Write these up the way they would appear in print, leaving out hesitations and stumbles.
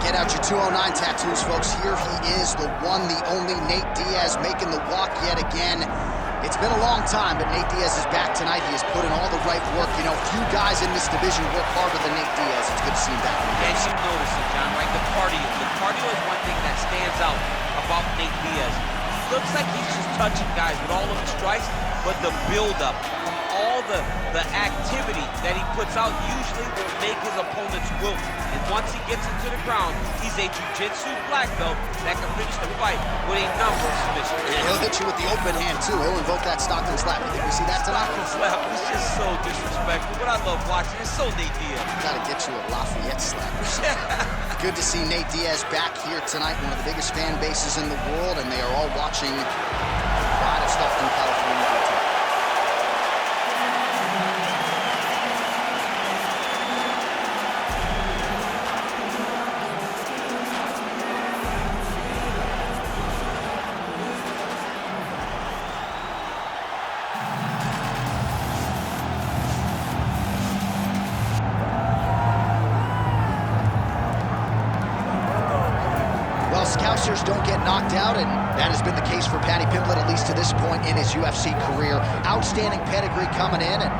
Get out your 209 tattoos, folks. Here he is, the one, the only Nate Diaz, making the walk yet again. It's been a long time, but Nate Diaz is back tonight. He has put in all the right work. You know, few guys in this division work harder than Nate Diaz. It's good to see him back. And you notice it, John, right? The cardio. The cardio is one thing that stands out about Nate Diaz. Looks like he's just touching guys with all of the strikes, but the build-up, all the activity that he puts out usually will make his opponents wilt. And once he gets into the ground, he's a jiu-jitsu black belt that can finish the fight with a number of submissions. Yeah, he'll hit you with the open hand, too. He'll invoke that Stockton slap. You think we see that tonight? Stockton slap. It's just so disrespectful, but I love watching. It's so Nate Diaz. Gotta get you a Lafayette slap or something. Good to see Nate Diaz back here tonight, one of the biggest fan bases in the world, and they are all watching pride of Stockton, California. Scousers don't get knocked out, and that has been the case for Paddy Pimblett, at least to this point in his UFC career. Outstanding pedigree coming in, and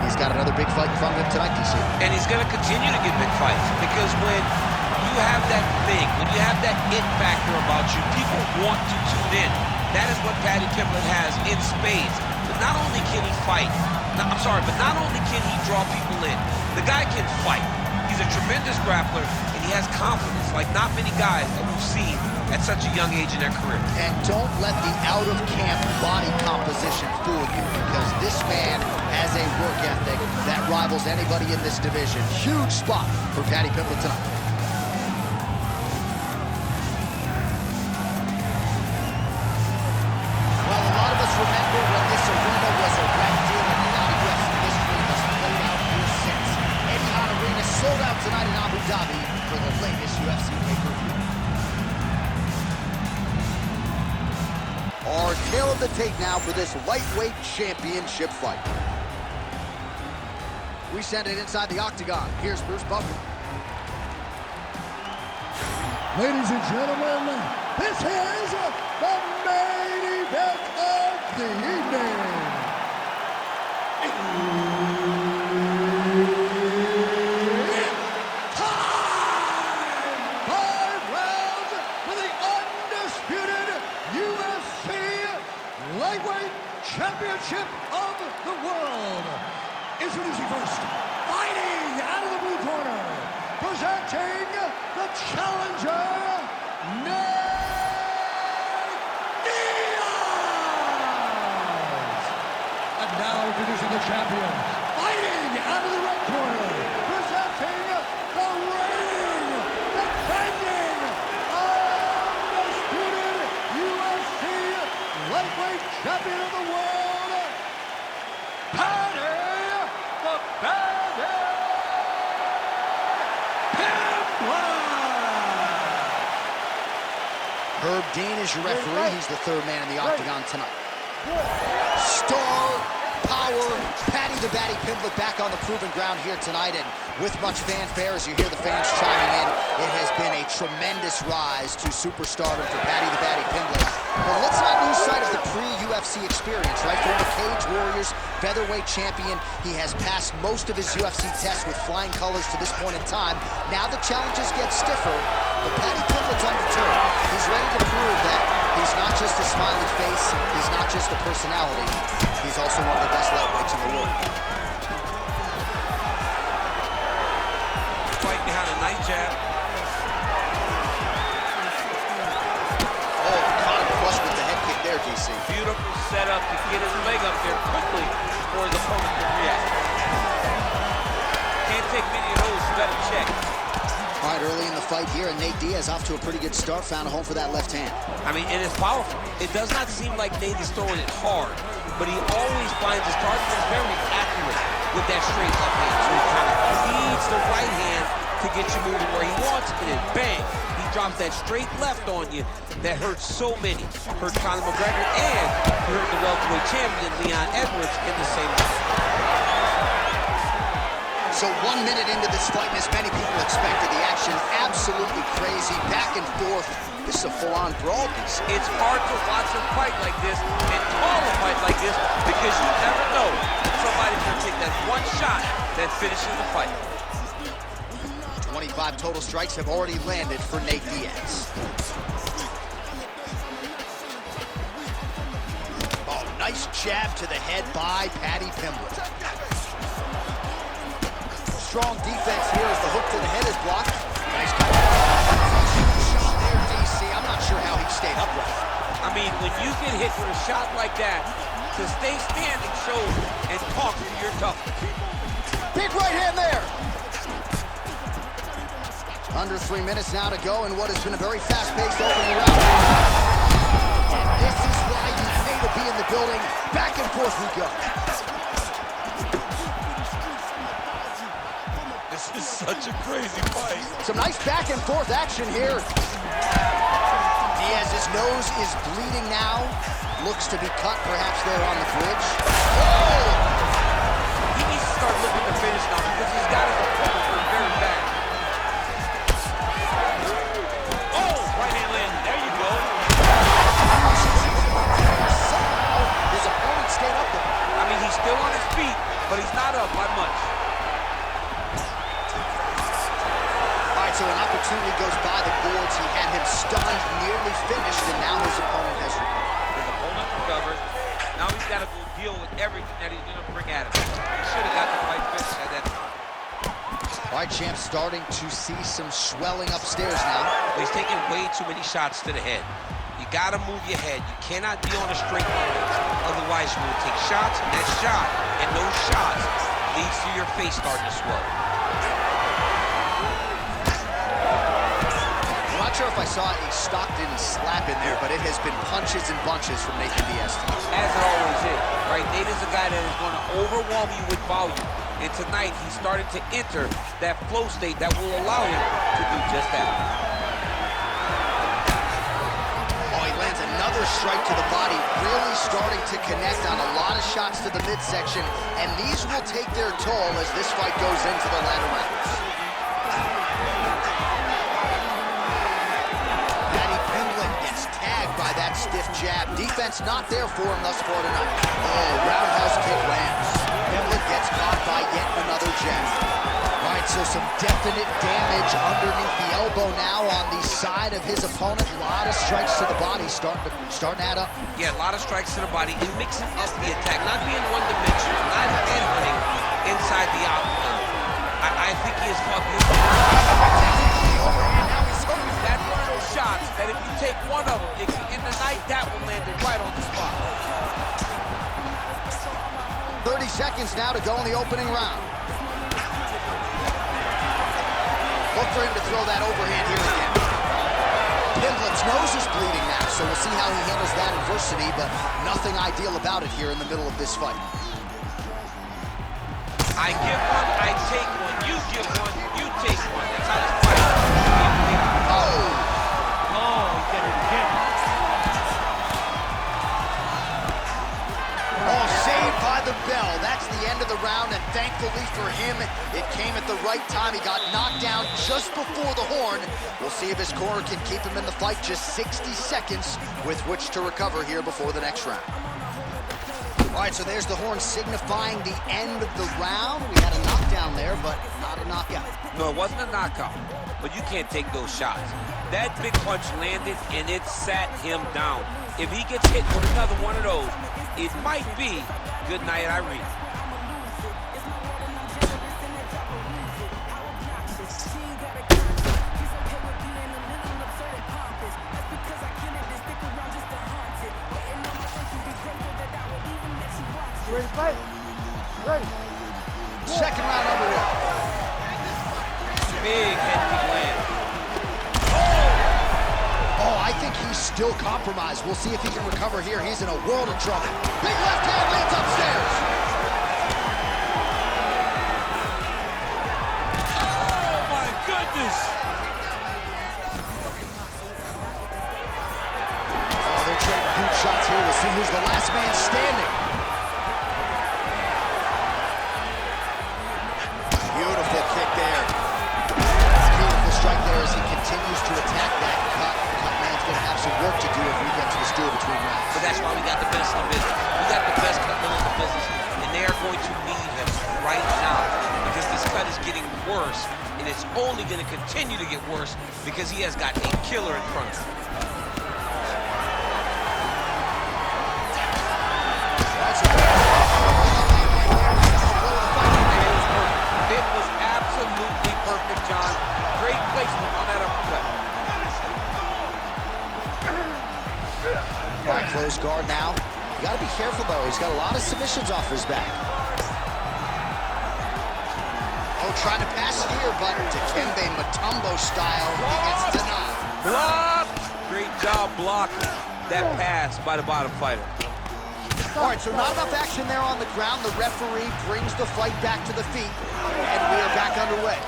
he's got another big fight in front of him tonight, DC. And he's going to continue to get big fights, because when you have that thing, when you have that it factor about you, people want to tune in. That is what Paddy Pimblett has in spades. But not only can he fight, but not only can he draw people in, the guy can fight. He's a tremendous grappler, and he has confidence like not many guys that we've seen at such a young age in their career. And don't let the out-of-camp body composition fool you, because this man has a work ethic that rivals anybody in this division. Huge spot for Paddy Pimblett tonight. Well, a lot of us remember when this arena was a red deal, and a lot of UFC history has played out here since. Etihad Arena sold out tonight in Abu Dhabi for the latest UFC pay-per-view. Our tail of the tape now for this lightweight championship fight. We send it inside the octagon. Here's Bruce Buffer. Ladies and gentlemen, this is the main event of the evening. Lightweight championship of the world. Introducing first, fighting out of the blue corner, presenting the challenger, Nate Diaz. And now introducing the champion, fighting out of the red corner, presenting the reigning, defending, undisputed UFC lightweight champion of the world, Paddy the Baddy Pimblett. Herb Dean is your referee. He's the third man in the octagon tonight. Star power, Paddy the Baddy Pimblett back on the proven ground here tonight, and with much fanfare as you hear the fans chiming in, it has been a tremendous rise to superstardom for Paddy the Baddy Pimblett. But let's not lose sight of the pre-UFC experience, right? Former Cage Warriors, featherweight champion. He has passed most of his UFC tests with flying colors to this point in time. Now the challenges get stiffer, but Paddy Pimblett's undeterred. He's ready to prove that he's not just a smiley face, he's not just a personality, he's also one of the best lightweights in the world. Fight behind a nice jab. Oh, caught him flush with the head kick there, DC. Beautiful setup to get his leg up there quickly before his opponent can react. Can't take many of those, you gotta check. All right, early in the fight here, and Nate Diaz off to a pretty good start, found a home for that left hand. I mean, and it's powerful. It does not seem like Nate is throwing it hard, but he always finds his target is very accurate with that straight left hand. So he kind of feeds the right hand to get you moving where he wants, and then bang, he drops that straight left on you that hurts so many. Hurt Conor McGregor, and he hurt the welterweight champion Leon Edwards in the same way. So 1 minute into this fight, and as many people expected, the action absolutely crazy, back and forth. This is a full-on brawl. It's hard to watch a fight like this and call a fight like this because you never know if somebody's going to take that one shot that finishes the fight. 25 total strikes have already landed for Nate Diaz. Oh, nice jab to the head by Paddy Pimblett. Strong defense here as the hook to the head is blocked. Nice cut. Shot there, DC. I'm not sure how he stayed upright. I mean, when you get hit with a shot like that, to stay standing shows and talks to your toughness. Big right hand there. Under 3 minutes now to go in what has been a very fast-paced opening round. And this is why you pay to be in the building. Back and forth we go. This is such a crazy fight. Some nice back and forth action here. Diaz's nose is bleeding now. Looks to be cut perhaps there on the bridge. Oh! He needs to start looking to finish now because he's got his opponent hurt very bad. Oh, right hand landing. There you go. Somehow his opponent stayed up there. I mean, he's still on his feet, but he's not up by much. So an opportunity goes by the boards. He had him stunned, nearly finished, and now his opponent has recovered. His opponent recovered. Now he's got to go deal with everything that he's going to bring at him. He should have got the fight finished at that time. All right, champ, starting to see some swelling upstairs now. He's taking way too many shots to the head. You got to move your head. You cannot be on a straight line. Otherwise, you will take shots, and that shot and those shots leads to your face starting to swell. I'm not sure if I saw a Stockton slap in there, but it has been punches and bunches from Nathan Diaz. As it always is, right? Nate is a guy that is going to overwhelm you with volume. And tonight, he's starting to enter that flow state that will allow him to do just that. Oh, he lands another strike to the body, really starting to connect on a lot of shots to the midsection, and these will take their toll as this fight goes into the latter rounds. By that stiff jab. Defense not there for him thus far tonight. Oh, roundhouse kick lands. Pimblett gets caught by yet another jab. All right, so some definite damage underneath the elbow now on the side of his opponent. A lot of strikes to the body starting to add up. Yeah, a lot of strikes to the body and mixing up the attack, not being one-dimensional, not entering inside the outline. I think he is caught That's one of those shots that if you take one of them, in the night, that will land it right on the spot. 30 seconds now to go in the opening round. Look for him to throw that overhand here again. Pimblett's nose is bleeding now, so we'll see how he handles that adversity, but nothing ideal about it here in the middle of this fight. I give one, I take one. You give one, you take one. That's how this fight is. Oh, he did it again. Oh, saved by the bell. That's the end of the round, and thankfully for him, it came at the right time. He got knocked down just before the horn. We'll see if his corner can keep him in the fight. Just 60 seconds with which to recover here before the next round. All right, so there's the horn signifying the end of the round. We had a knockdown there, but not a knockout. No, it wasn't a knockout, but you can't take those shots. That big punch landed, and it sat him down. If he gets hit with another one of those, it might be good night, Irene. Ready to fight? Ready. Second round underway. Big head kick land. Oh, I think he's still compromised. We'll see if he can recover here. He's in a world of trouble. Big left hand lands upstairs. Oh, my goodness. Oh, they're trading boot shots here to see who's the last man standing. do between rounds. But that's why we got the best in the business. We got the best cutman in the business, and they are going to need him right now because this cut is getting worse, and it's only going to continue to get worse because he has got a killer in front of him. It was absolutely perfect, John. Great placement on that uppercut. All right, close guard now. You got to be careful, though. He's got a lot of submissions off his back. Oh, trying to pass here, but Dikembe Mutombo style, he gets denied. Block! Great job blocking that pass by the bottom fighter. All right, so not enough action there on the ground. The referee brings the fight back to the feet, and we are back underway.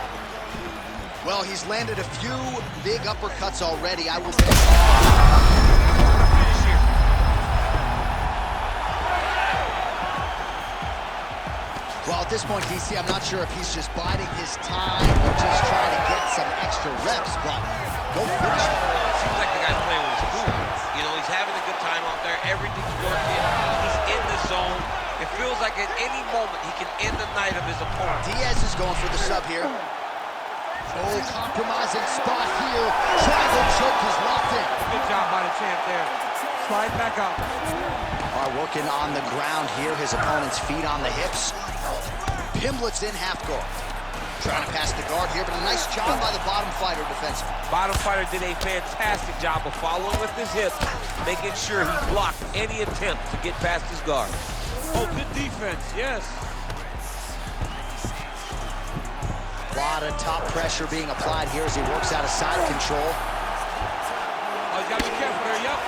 Well, he's landed a few big uppercuts already. I will bet. Well, at this point, DC, I'm not sure if he's just biding his time or just trying to get some extra reps, but go finish it. Seems like the guy's playing with his food. You know, he's having a good time out there. Everything's working. He's in the zone. It feels like at any moment he can end the night of his opponent. Diaz is going for the sub here. Oh, compromising spot here. Triangle choke is locked in. Good job by the champ there. Slide back up. All right, working on the ground here. His opponent's feet on the hips. Pimblett's in half guard. Trying to pass the guard here, but a nice job by the bottom fighter defensively. Bottom fighter did a fantastic job of following with his hips, making sure he blocked any attempt to get past his guard. Oh, good defense, yes. A lot of top pressure being applied here as he works out of side control. Oh, he's got to be careful there, yep.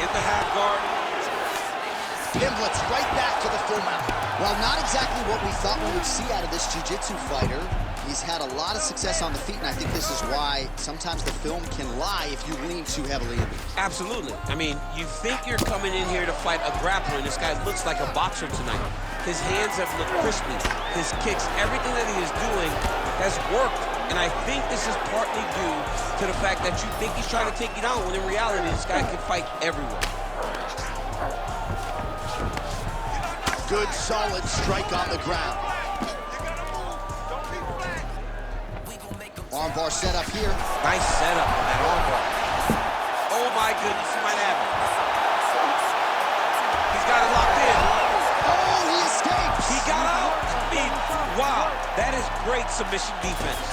In the half guard. Pimblett's right back to the full mount. Well, not exactly what we thought we would see out of this jiu-jitsu fighter. He's had a lot of success on the feet, and I think this is why sometimes the film can lie if you lean too heavily into it. Absolutely. I mean, you think you're coming in here to fight a grappler, and this guy looks like a boxer tonight. His hands have looked crispy. His kicks, everything that he is doing has worked. And I think this is partly due to the fact that you think he's trying to take you down, when in reality, this guy can fight everywhere. Good, solid strike on the ground. Armbar set up here. Nice setup on that armbar. Oh my goodness, he might have it. He's got it locked in. Oh, he escapes. He got out. I mean, wow, that is great submission defense.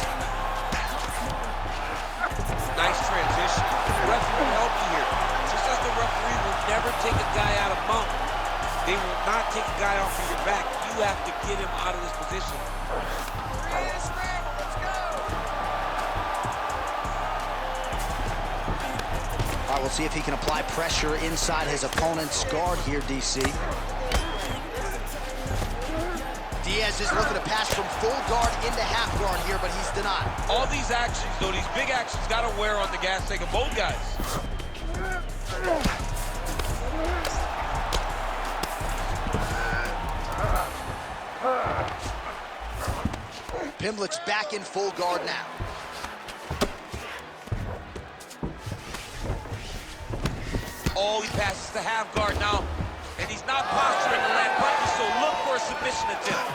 Nice transition. The referee will help you here. Just as the referee will never take a guy out of mount, they will not take a guy off of your back. You have to get him out of this position. All right, we'll see if he can apply pressure inside his opponent's guard here, DC. Diaz is looking to pass from full guard into half guard here, but he's denied. All these actions, though, these big actions, got to wear on the gas tank of both guys. Pimblett's back in full guard now. Oh, he passes the half guard now, and he's not posturing to land punches, so look for a submission attempt.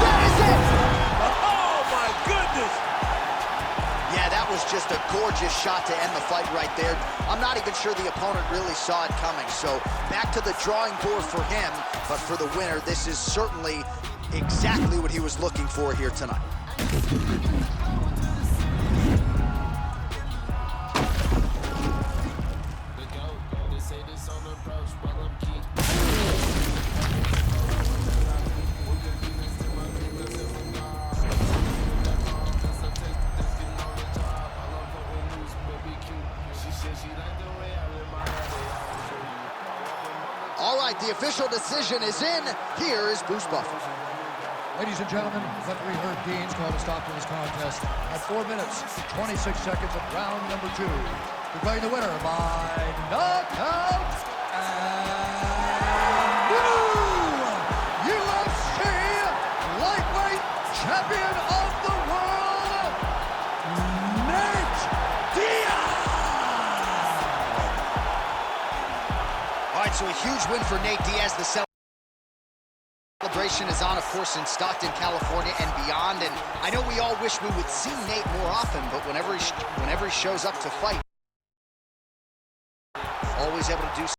That is it! Oh, my goodness! Yeah, that was just a gorgeous shot to end the fight right there. I'm not even sure the opponent really saw it coming, so back to the drawing board for him, but for the winner, this is certainly exactly what he was looking for here tonight. All right, the official decision is in. Here is Bruce Buffer. Ladies and gentlemen, referee Herb Dean's called a stop to this contest at 4 minutes, 26 seconds of round number 2. Declaring the winner by knockout and new UFC lightweight champion of the world, right, so a huge win for Nate Diaz. The celebration is on, of course, in Stockton, California, and beyond. And I know we all wish we would see Nate more often, but whenever he shows up to fight, always able to do so.